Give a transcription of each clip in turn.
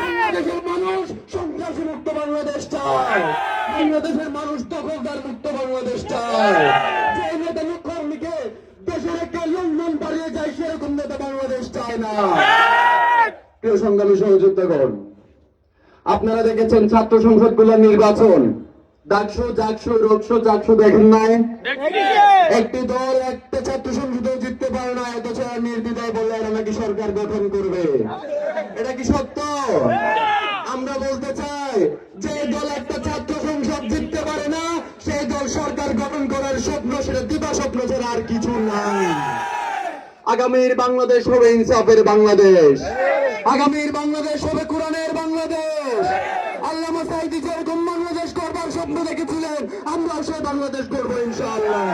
বাংলাদেশের মানুষ সন্ত্রাসী মুক্ত বাংলাদেশ চায়। বাংলাদেশের মানুষ দখলদার মুক্ত বাংলাদেশ চায়। যে নেতা কর্মীকে দেশের একটা লন্ডন পালিয়ে যায় সেরকম নেতা বাংলাদেশ চায় না। প্রিয় সংগ্রামী সহযোদ্ধাগণ, আপনারা দেখেছেন ছাত্র সংসদ গুলোর নির্বাচন, ডাকসু জাকসু রোকসু জাকসু দেখেন নাই? একটি দল একটা ছাত্র সংসদেও জিততে পারে না, অথচ নির্দ্বিধায় বলে এরা নাকি সরকার গঠন করবে। এটা কি সত্য? আমরা বলতে চাই, যে দল একটা ছাত্র সংসদ জিততে পারে না সেই দল সরকার গঠন করার স্বপ্ন সেটা দিবা স্বপ্ন ছাড়া আর কিছু নাই। আগামীর বাংলাদেশ হবে ইনসাফের বাংলাদেশ, আগামীর বাংলাদেশ হবে কোরআনের বাংলাদেশ। আল্লামা সাঈদী যেরকম বাংলাদেশ করবার স্বপ্ন দেখেছিলেন, আমরাও সেই বাংলাদেশ করবো ইনশাআল্লাহ।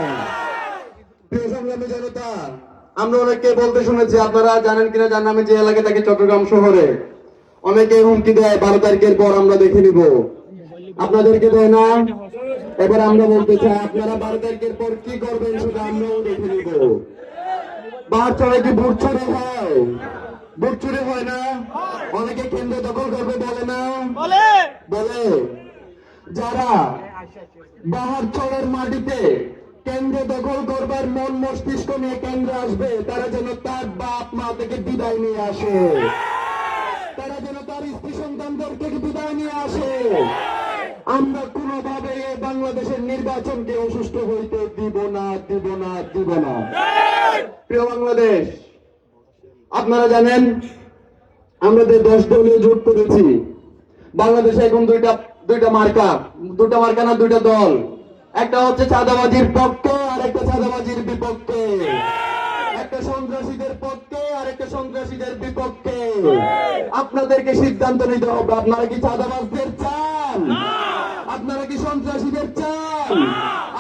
প্রিয় সংগ্রামী জনতা, আমরা অনেককে বলতে শুনেছি, আপনারা জানেন কিনা জানেন, আমি যে এলাকায় থাকি চট্টগ্রাম শহরে, অনেকে হুমকি দেয় 12 তারিখের পর আমরা দেখে নিব। আপনাদেরকে দেয় না? এবার আমরা বলতে চাই, আপনারা 12 তারিখের পর কি করবেন সেটা আমরাও দেখে নিব। বাহার চড়াই কি ভোট চুরি হয়? ভোট চুরি হয় না? অনেকে কেন্দ্র দখল করবে বলে না? বলে। যারা বাহার চড়ের মাটিতে কেন্দ্র দখল করবার মন মস্তিষ্ক নিয়ে কেন্দ্রে আসবে, তারা যেন তার বাপ মা থেকে বিদায় নিয়ে আসে, তারা যেন তার স্ত্রী সন্তানদের থেকে বিদায় নিয়ে আসে। আমরা কোনোভাবে বাংলাদেশের নির্বাচনকে অসুস্থ হইতে দিব না, দিব না, দিব না। প্রিয় বাংলাদেশ, আপনারা জানেন আমরা যে 10 দলীয় জোট করেছি, বাংলাদেশে এখন দুইটা মার্কা না দুইটা দল, একটা হচ্ছে চাঁদাবাজির পক্ষে আর একটা চাঁদাবাজির বিপক্ষে, একটা সন্ত্রাসীদের পক্ষে আর একটা সন্ত্রাসীদের বিপক্ষে। আপনাদেরকে সিদ্ধান্ত নিতে হবে, আপনারা কি চাঁদাবাজদের চান? আপনারা কি সন্ত্রাসীদের চান?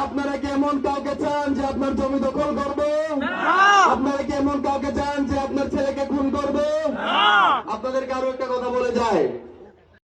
আপনারা কি এমন কাউকে চান যে আপনার জমি দখল করবে? আপনারা কি এমন কাউকে চান যে